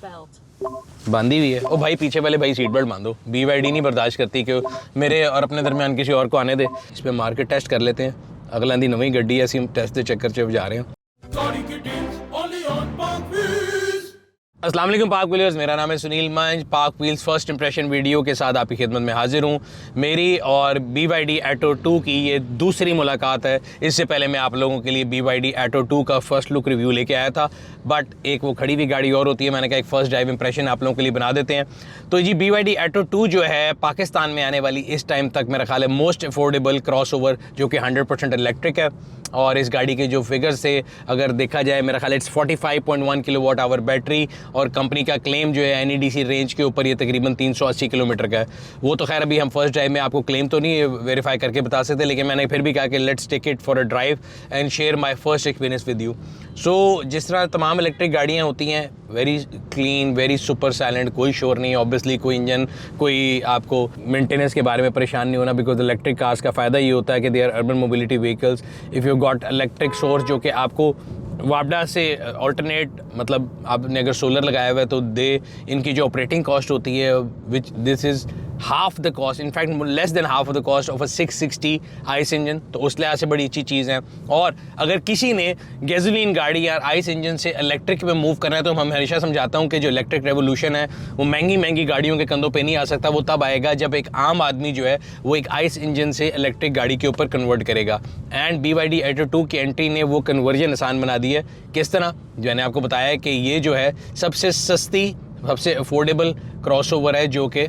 belt. बांधी हुई है। ओ भाई पीछे वाले भाई सीट बेल्ट बांधो। BYD नहीं बर्दाश्त करती कि मेरे और अपने दरमियान किसी और को आने दे। इस पर मार्केट टेस्ट कर लेते हैं। अगला दी नवी गड्डी है, हम टेस्ट के चक्कर च जा रहे हैं। अस्सलाम वालेकुम पाक व्हीलर्स, मेरा नाम है सुनील मंज। पाक व्हील्स फर्स्ट इंप्रेशन वीडियो के साथ आपकी खिदमत में हाजिर हूँ। मेरी और BYD Atto 2 की ये दूसरी मुलाकात है। इससे पहले मैं आप लोगों के लिए BYD Atto 2 का फर्स्ट लुक रिव्यू लेके आया था, बट एक वो खड़ी हुई गाड़ी और होती है। मैंने कहा एक फ़र्स्ट ड्राइव इंप्रेशन आप लोगों के लिए बना देते हैं। तो जी BYD Atto 2 जो है पाकिस्तान में आने वाली इस टाइम तक मेरा ख्याल है मोस्ट अफोर्डेबल क्रॉसओवर जो कि 100% इलेक्ट्रिक है। और इस गाड़ी के जो फिगर से अगर देखा जाए मेरा ख्याल है 45.1 किलोवाट आवर बैटरी, और कंपनी का क्लेम जो है NEDC रेंज के ऊपर ये तकरीबन 380 किलोमीटर का है। वो तो खैर अभी हम फर्स्ट ड्राइव में आपको क्लेम तो नहीं वेरीफाई करके बता सकते, लेकिन मैंने फिर भी कहा कि let's take it for a drive and share my first experience with you. So जिस तरह तमाम इलेक्ट्रिक गाड़ियाँ होती हैं, very clean, very super silent, कोई शोर नहीं। ऑब्वियसली कोई इंजन, कोई आपको मेंटेनेंस के बारे में परेशान नहीं होना, बिकॉज इलेक्ट्रिक कार्स का फ़ायदा ये होता है कि they are urban mobility vehicles. If you got electric source जो कि आपको वापडा से ऑल्टरनेट, मतलब आपने अगर सोलर लगाया हुआ है तो इनकी जो ऑपरेटिंग कॉस्ट होती है which this is half the cost, in fact less than half of the cost of a 660 ice engine. तो उस लिहाज से बड़ी अच्छी चीज़ है। और अगर किसी ने गैसोलीन गाड़ी या आइस इंजन से इलेक्ट्रिक में मूव करना है तो हम हमेशा समझाता हूँ कि जो इलेक्ट्रिक रेवोल्यूशन है वो महंगी गाड़ियों के कंधों पे नहीं आ सकता। वो तब आएगा जब एक आम आदमी जो है वो एक आइस इंजन से इलेक्ट्रिक गाड़ी के ऊपर कन्वर्ट करेगा। एंड BYD Atto 2 की एंट्री ने वो कन्वर्जन आसान बना दी है। किस तरह? जो मैंने आपको बताया है कि ये जो है सबसे सस्ती, सबसे अफोर्डेबल क्रॉसओवर है जो कि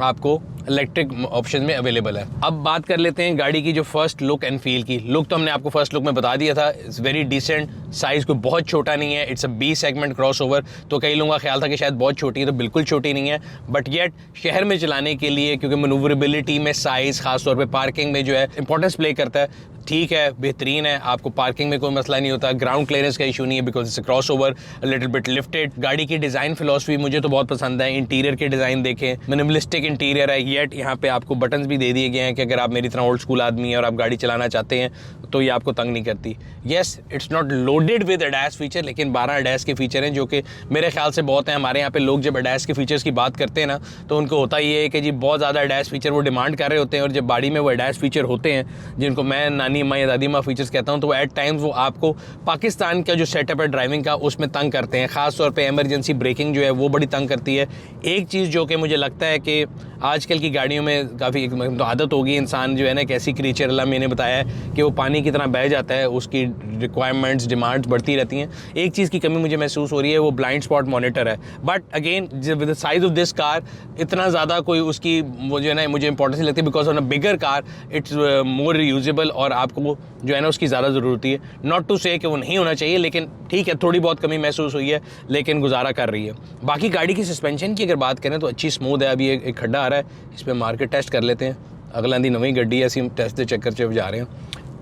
आपको इलेक्ट्रिक ऑप्शन में अवेलेबल है। अब बात कर लेते हैं गाड़ी की जो फर्स्ट लुक एंड फील की। लुक तो हमने आपको फर्स्ट लुक में बता दिया था, इट्स वेरी डिसेंट। साइज़ कोई बहुत छोटा नहीं है, it's a B segment crossover. तो कई लोगों का ख्याल था कि शायद बहुत छोटी है, तो बिल्कुल छोटी नहीं है। बट येट शहर में चलाने के लिए, क्योंकि मनूवरेबिलिटी में साइज़ खासतौर पर पार्किंग में जो है इंपॉर्टेंस प्ले करता है, ठीक है, बेहतरीन है। आपको पार्किंग में कोई मसला नहीं होता। ग्राउंड क्लियरेंस का इशू नहीं है because it's a crossover, little bit lifted. गाड़ी की डिज़ाइन फिलॉसफी मुझे तो बहुत पसंद है। इंटीरियर के डिज़ाइन देखें, मिनिमलिस्टिक इंटीरियर है, येट यहाँ पे आपको बटन्स भी दे दिए गए हैं कि अगर आप मेरी तरह ओल्ड स्कूल आदमी हैं और आप गाड़ी चलाना चाहते हैं तो ये आपको तंग नहीं करती। Yes, it's not loaded with ADAS feature, लेकिन 12 ADAS के फीचर हैं जो कि मेरे ख्याल से बहुत हैं। हमारे यहाँ पे लोग जब ADAS के फीचर्स की बात करते हैं ना, तो उनको होता ये है कि जी बहुत ज़्यादा ADAS फीचर वो डिमांड कर रहे होते हैं, और जब गाड़ी में वो ADAS फीचर होते हैं जिनको मैं नानी अम्मा या दादी अम्मा फीचर्स कहता हूँ, तो एट टाइम्स वो आपको पाकिस्तान का जो सेटअप है ड्राइविंग का उसमें तंग करते हैं। ख़ास तौर पे इमरजेंसी ब्रेकिंग जो है वो बड़ी तंग करती है। एक चीज़ जो कि मुझे लगता है कि आजकल की गाड़ियों में काफ़ी तो आदत होगी, इंसान जो है ना एक ऐसी क्रीचर, अल्लाह मैंने बताया है कि वो पानी की तरह बह जाता है, उसकी रिक्वायरमेंट्स, डिमांड्स बढ़ती रहती हैं। एक चीज़ की कमी मुझे महसूस हो रही है, वो ब्लाइंड स्पॉट मॉनिटर है। But again with the size of this car इतना ज़्यादा कोई उसकी वो जो है ना मुझे इंपॉर्टेंस नहीं लगती, because on a bigger car it's more usable, और आपको जो है ना उसकी ज़्यादा ज़रूरत है। नॉट टू से कि वो नहीं होना चाहिए, लेकिन ठीक है, थोड़ी बहुत कमी महसूस हुई है, लेकिन गुजारा कर रही है। बाकी गाड़ी की सस्पेंशन की अगर बात करें तो अच्छी स्मूथ है। अभी एक खड्डा आ रहा है, इस पर मार्केट टेस्ट कर लेते हैं। अगला दी नवी गड्डी है, हम टेस्ट के चक्कर च जा रहे हैं।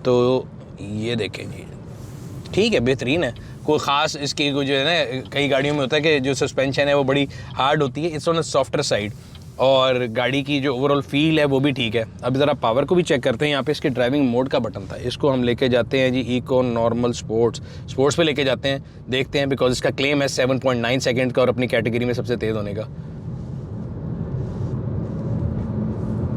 तो ये देखें जी, ठीक है, बेहतरीन है। कोई ख़ास इसकी जो है ना, कई गाड़ियों में होता है कि जो सस्पेंशन है वो बड़ी हार्ड होती है, it's on a softer side. और गाड़ी की जो ओवरऑल फील है वो भी ठीक है। अब ज़रा पावर को भी चेक करते हैं। यहाँ पे इसके ड्राइविंग मोड का बटन था, इसको हम लेके जाते हैं जी इको, नॉर्मल, स्पोर्ट्स पे लेके जाते हैं। देखते हैं, बिकॉज इसका क्लेम है 7.9 सेकंड का और अपनी कैटेगरी में सबसे तेज़ होने का।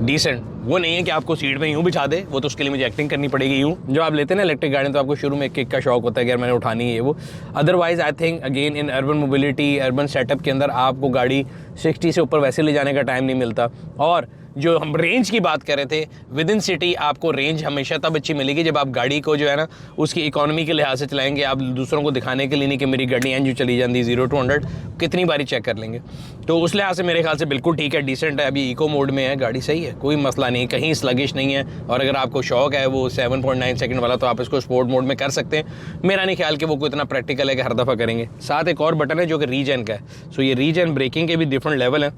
डिसेंट, वो नहीं है कि आपको सीट पे यूँ बिछा दे, वो तो उसके लिए मुझे एक्टिंग करनी पड़ेगी यूँ। जो आप लेते हैं ना इलेक्ट्रिक गाड़ी, तो आपको शुरू में एक किक का शौक होता है कि यार मैंने उठानी है वो। Otherwise I think again in urban mobility, urban setup के अंदर आपको गाड़ी 60 से ऊपर वैसे ले जाने का टाइम नहीं मिलता। और जो हम रेंज की बात कर रहे थे, विद इन सिटी आपको रेंज हमेशा तब अच्छी मिलेगी जब आप गाड़ी को जो है ना उसकी इकोनॉमी के लिहाज से चलाएंगे। आप दूसरों को दिखाने के लिए नहीं कि मेरी गाड़ी जो चली जाती है 0 to 100 कितनी बारी चेक कर लेंगे। तो उस लिहाज से मेरे ख्याल से बिल्कुल ठीक है, डिसेंट है। अभी इको मोड में है, गाड़ी सही है, कोई मसला नहीं, कहीं स्लगिश नहीं है। और अगर आपको शौक है वो 7.9 सेकंड वाला, तो आप इसको स्पोर्ट मोड में कर सकते हैं। मेरा नहीं ख्याल कि वो कोई इतना प्रैक्टिकल है कि हर दफ़ा करेंगे। साथ एक और बटन है जो कि रीजन का है। सो ये रीजन ब्रेकिंग के भी डिफरेंट लेवल हैं।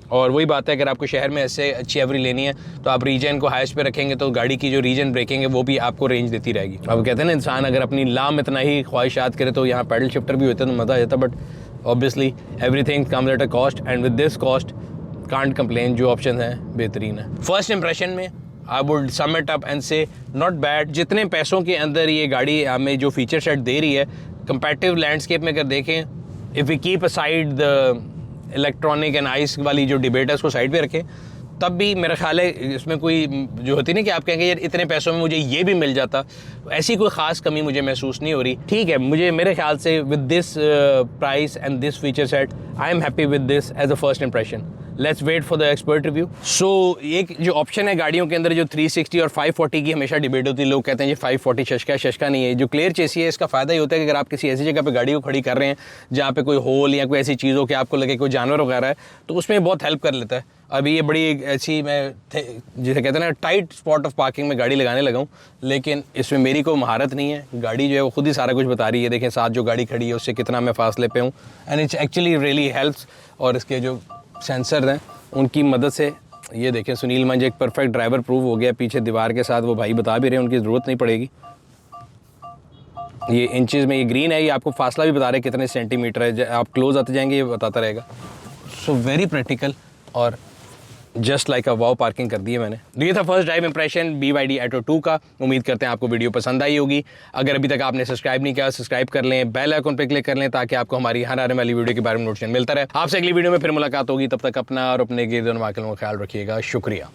और वही बात है, अगर आपको शहर में ऐसे अच्छी एवरेज लेनी है तो आप रीजन को हाईएस्ट पे रखेंगे तो गाड़ी की जो रीजन ब्रेकिंग है वो भी आपको रेंज देती रहेगी। अब कहते हैं ना, इंसान अगर अपनी लाम इतना ही ख्वाहिशात करे तो यहाँ पैडल शिफ्टर भी होते तो मज़ा आ जाता। But obviously everything comes at a cost, and with this cost can't complain. जो ऑप्शन है बेहतरीन है। फर्स्ट इंप्रेशन में I would sum it up and say not bad. जितने पैसों के अंदर ये गाड़ी हमें जो फीचर सेट दे रही है, कंपैरेटिव लैंडस्केप में अगर देखें if we keep aside the electronic and ICE वाली जो डिबेट है उसको साइड पे रखें, तब भी मेरा ख्याल है इसमें कोई जो होती ना कि आप कहेंगे यार इतने पैसों में मुझे ये भी मिल जाता, ऐसी कोई ख़ास कमी मुझे महसूस नहीं हो रही। ठीक है, मुझे मेरे ख्याल से with this price and this feature set I am happy with this as a first impression. Let's wait for the expert review. So एक जो ऑप्शन है गाड़ियों के अंदर जो 360 और 540 की हमेशा डिबेट होती है, लोग कहते हैं ये 540 शशका नहीं है। जो क्लियर चेसी है इसका फ़ायदा ये होता है कि अगर आप किसी ऐसी जगह पे गाड़ी को खड़ी कर रहे हैं जहाँ पे कोई होल या कोई ऐसी चीज़ हो कि आपको लगे कोई जानवर वगैरह है, तो उसमें बहुत हेल्प कर लेता है। अभी ये बड़ी ऐसी मैं जिसे कहते हैं ना टाइट स्पॉट ऑफ पार्किंग में गाड़ी लगाने लगा हूँ, लेकिन इसमें मेरी कोई महारत नहीं है। गाड़ी जो है वो खुद ही सारा कुछ बता रही है। देखें साथ जो गाड़ी खड़ी है उससे कितना मैं फासले पे हूँ, and it's actually really helps. और इसके जो सेंसर हैं उनकी मदद से ये देखें सुनील मंज एक परफेक्ट ड्राइवर प्रूव हो गया। पीछे दीवार के साथ वो भाई बता भी रहे हैं, उनकी ज़रूरत नहीं पड़ेगी। ये इंचेस में ये ग्रीन है, ये आपको फासला भी बता रहे हैं कितने सेंटीमीटर है। आप क्लोज आते जाएंगे ये बताता रहेगा। सो वेरी प्रैक्टिकल और just like a wow parking कर दी है मैंने। तो ये था first drive impression BYD Atto 2 का। उम्मीद करते हैं आपको वीडियो पसंद आई होगी। अगर अभी तक आपने सब्सक्राइब नहीं किया सब्सक्राइब कर लें, बेल आइकन पे क्लिक कर लें ताकि आपको हमारी हर आने वाली वीडियो के बारे में नोटिफिकेशन मिलता रहे। आपसे अगली वीडियो में फिर मुलाकात होगी, तब तक अपना और अपने गिरद वाकिलों का ख्याल रखिएगा। शुक्रिया।